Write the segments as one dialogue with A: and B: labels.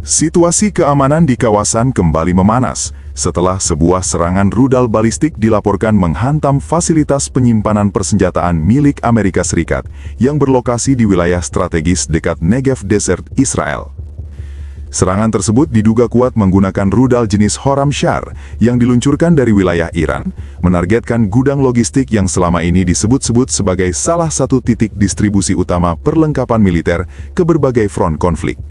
A: Situasi keamanan di kawasan kembali memanas setelah sebuah serangan rudal balistik dilaporkan menghantam fasilitas penyimpanan persenjataan milik Amerika Serikat yang berlokasi di wilayah strategis dekat Negev Desert, Israel. Serangan tersebut diduga kuat menggunakan rudal jenis Khorramshahr yang diluncurkan dari wilayah Iran, menargetkan gudang logistik yang selama ini disebut-sebut sebagai salah satu titik distribusi utama perlengkapan militer ke berbagai front konflik.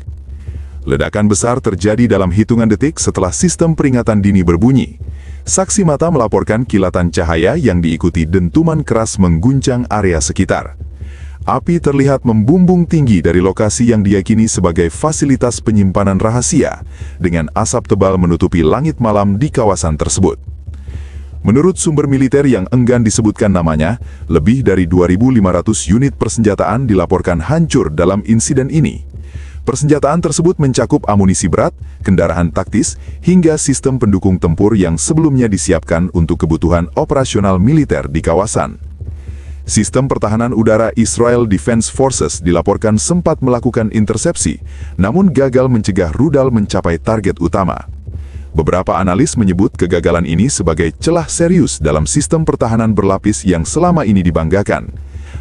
A: Ledakan besar terjadi dalam hitungan detik setelah sistem peringatan dini berbunyi. Saksi mata melaporkan kilatan cahaya yang diikuti dentuman keras mengguncang area sekitar. Api terlihat membumbung tinggi dari lokasi yang diyakini sebagai fasilitas penyimpanan rahasia, dengan asap tebal menutupi langit malam di kawasan tersebut. Menurut sumber militer yang enggan disebutkan namanya, lebih dari 2.500 unit persenjataan dilaporkan hancur dalam insiden ini. Persenjataan tersebut mencakup amunisi berat, kendaraan taktis, hingga sistem pendukung tempur yang sebelumnya disiapkan untuk kebutuhan operasional militer di kawasan. Sistem pertahanan udara Israel Defense Forces dilaporkan sempat melakukan intersepsi, namun gagal mencegah rudal mencapai target utama. Beberapa analis menyebut kegagalan ini sebagai celah serius dalam sistem pertahanan berlapis yang selama ini dibanggakan.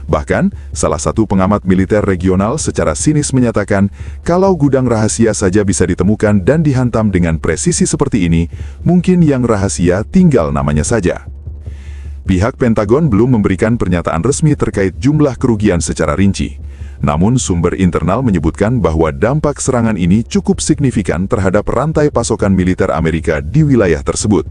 A: Bahkan, salah satu pengamat militer regional secara sinis menyatakan kalau gudang rahasia saja bisa ditemukan dan dihantam dengan presisi seperti ini, mungkin yang rahasia tinggal namanya saja. Pihak Pentagon belum memberikan pernyataan resmi terkait jumlah kerugian secara rinci. Namun sumber internal menyebutkan bahwa dampak serangan ini cukup signifikan terhadap rantai pasokan militer Amerika di wilayah tersebut.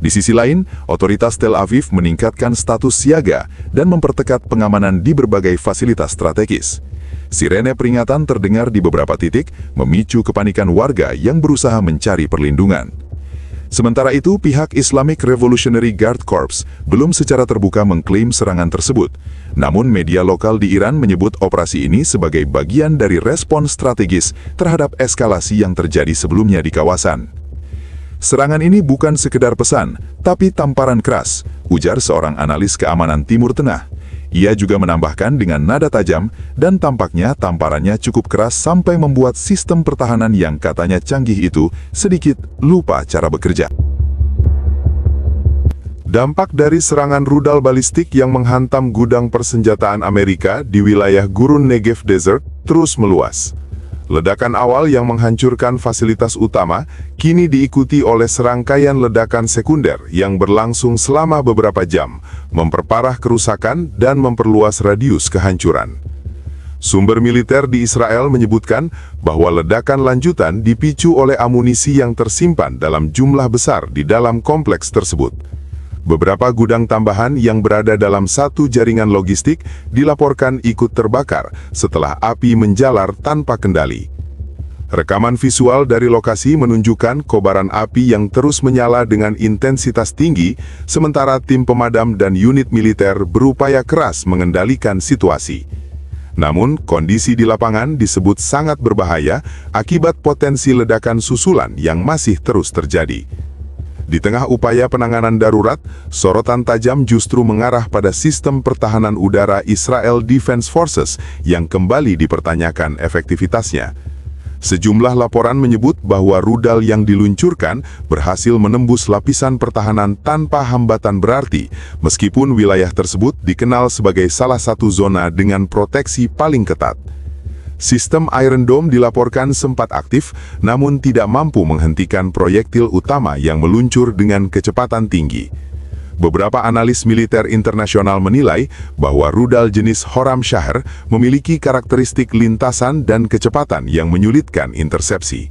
A: Di sisi lain, otoritas Tel Aviv meningkatkan status siaga dan memperketat pengamanan di berbagai fasilitas strategis. Sirene peringatan terdengar di beberapa titik, memicu kepanikan warga yang berusaha mencari perlindungan. Sementara itu, pihak Islamic Revolutionary Guard Corps belum secara terbuka mengklaim serangan tersebut. Namun media lokal di Iran menyebut operasi ini sebagai bagian dari respon strategis terhadap eskalasi yang terjadi sebelumnya di kawasan. Serangan ini bukan sekedar pesan, tapi tamparan keras, ujar seorang analis keamanan Timur Tengah. Ia juga menambahkan dengan nada tajam, dan tampaknya tamparannya cukup keras sampai membuat sistem pertahanan yang katanya canggih itu sedikit lupa cara bekerja. Dampak dari serangan rudal balistik yang menghantam gudang persenjataan Amerika di wilayah gurun Negev Desert terus meluas. Ledakan awal yang menghancurkan fasilitas utama kini diikuti oleh serangkaian ledakan sekunder yang berlangsung selama beberapa jam, memperparah kerusakan dan memperluas radius kehancuran. Sumber militer di Israel menyebutkan bahwa ledakan lanjutan dipicu oleh amunisi yang tersimpan dalam jumlah besar di dalam kompleks tersebut. Beberapa gudang tambahan yang berada dalam satu jaringan logistik dilaporkan ikut terbakar setelah api menjalar tanpa kendali. Rekaman visual dari lokasi menunjukkan kobaran api yang terus menyala dengan intensitas tinggi, sementara tim pemadam dan unit militer berupaya keras mengendalikan situasi. Namun, kondisi di lapangan disebut sangat berbahaya akibat potensi ledakan susulan yang masih terus terjadi. Di tengah upaya penanganan darurat, sorotan tajam justru mengarah pada sistem pertahanan udara Israel Defense Forces yang kembali dipertanyakan efektivitasnya. Sejumlah laporan menyebut bahwa rudal yang diluncurkan berhasil menembus lapisan pertahanan tanpa hambatan berarti, meskipun wilayah tersebut dikenal sebagai salah satu zona dengan proteksi paling ketat. Sistem Iron Dome dilaporkan sempat aktif, namun tidak mampu menghentikan proyektil utama yang meluncur dengan kecepatan tinggi. Beberapa analis militer internasional menilai bahwa rudal jenis Khorramshahr memiliki karakteristik lintasan dan kecepatan yang menyulitkan intersepsi.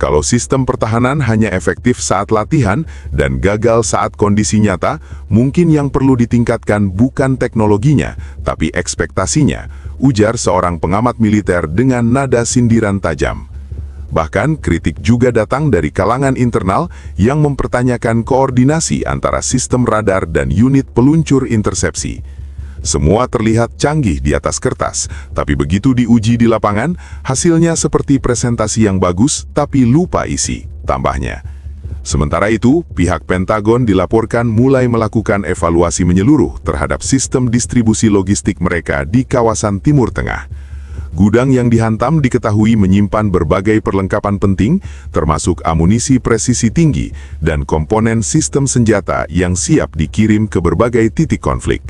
A: Kalau sistem pertahanan hanya efektif saat latihan dan gagal saat kondisi nyata, mungkin yang perlu ditingkatkan bukan teknologinya, tapi ekspektasinya, ujar seorang pengamat militer dengan nada sindiran tajam. Bahkan kritik juga datang dari kalangan internal yang mempertanyakan koordinasi antara sistem radar dan unit peluncur intersepsi. Semua terlihat canggih di atas kertas, tapi begitu diuji di lapangan, hasilnya seperti presentasi yang bagus tapi lupa isi, tambahnya. Sementara itu, pihak Pentagon dilaporkan mulai melakukan evaluasi menyeluruh terhadap sistem distribusi logistik mereka di kawasan Timur Tengah. Gudang yang dihantam diketahui menyimpan berbagai perlengkapan penting, termasuk amunisi presisi tinggi dan komponen sistem senjata yang siap dikirim ke berbagai titik konflik.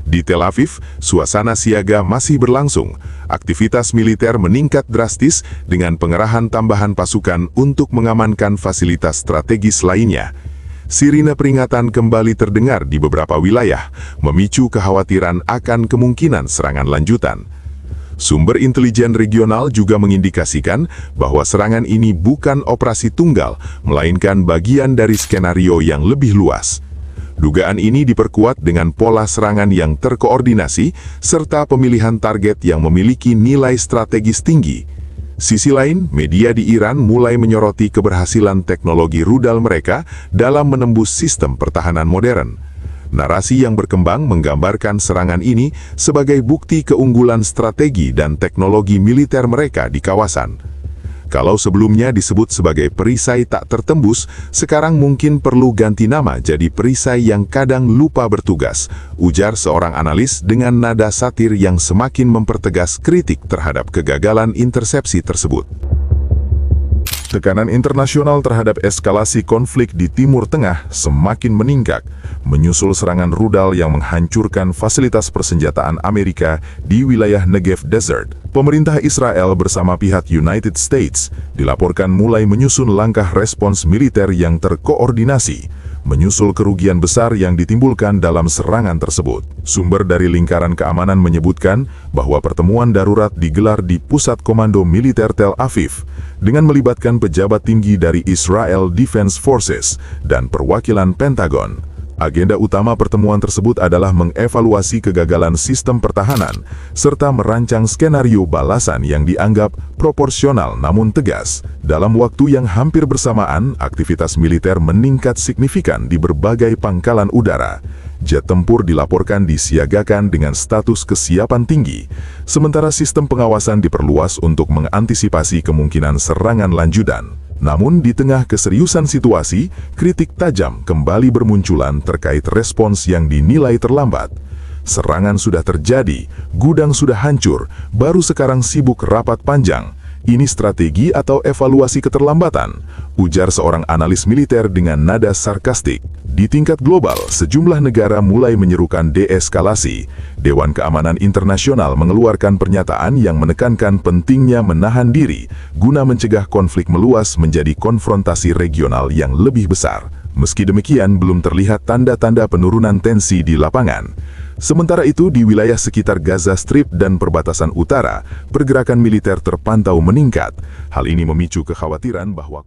A: Di Tel Aviv, suasana siaga masih berlangsung. Aktivitas militer meningkat drastis dengan pengerahan tambahan pasukan untuk mengamankan fasilitas strategis lainnya. Sirine peringatan kembali terdengar di beberapa wilayah, memicu kekhawatiran akan kemungkinan serangan lanjutan. Sumber intelijen regional juga mengindikasikan bahwa serangan ini bukan operasi tunggal, melainkan bagian dari skenario yang lebih luas. Dugaan ini diperkuat dengan pola serangan yang terkoordinasi serta pemilihan target yang memiliki nilai strategis tinggi. Sisi lain, media di Iran mulai menyoroti keberhasilan teknologi rudal mereka dalam menembus sistem pertahanan modern. Narasi yang berkembang menggambarkan serangan ini sebagai bukti keunggulan strategi dan teknologi militer mereka di kawasan. Kalau sebelumnya disebut sebagai perisai tak tertembus, sekarang mungkin perlu ganti nama jadi perisai yang kadang lupa bertugas, ujar seorang analis dengan nada satir yang semakin mempertegas kritik terhadap kegagalan intersepsi tersebut. Tekanan internasional terhadap eskalasi konflik di Timur Tengah semakin meningkat, menyusul serangan rudal yang menghancurkan fasilitas persenjataan Amerika di wilayah Negev Desert. Pemerintah Israel bersama pihak United States dilaporkan mulai menyusun langkah respons militer yang terkoordinasi, menyusul kerugian besar yang ditimbulkan dalam serangan tersebut. Sumber dari lingkaran keamanan menyebutkan bahwa pertemuan darurat digelar di Pusat Komando Militer Tel Aviv dengan melibatkan pejabat tinggi dari Israel Defense Forces dan perwakilan Pentagon. Agenda utama pertemuan tersebut adalah mengevaluasi kegagalan sistem pertahanan serta merancang skenario balasan yang dianggap proporsional namun tegas. Dalam waktu yang hampir bersamaan, aktivitas militer meningkat signifikan di berbagai pangkalan udara. Jet tempur dilaporkan disiagakan dengan status kesiapan tinggi, sementara sistem pengawasan diperluas untuk mengantisipasi kemungkinan serangan lanjutan. Namun di tengah keseriusan situasi, kritik tajam kembali bermunculan terkait respons yang dinilai terlambat. Serangan sudah terjadi, gudang sudah hancur, baru sekarang sibuk rapat panjang. Ini strategi atau evaluasi keterlambatan, ujar seorang analis militer dengan nada sarkastik. Di tingkat global, sejumlah negara mulai menyerukan deeskalasi. Dewan Keamanan Internasional mengeluarkan pernyataan yang menekankan pentingnya menahan diri guna mencegah konflik meluas menjadi konfrontasi regional yang lebih besar. Meski demikian, belum terlihat tanda-tanda penurunan tensi di lapangan. Sementara itu, di wilayah sekitar Gaza Strip dan perbatasan utara, pergerakan militer terpantau meningkat. Hal ini memicu kekhawatiran bahwa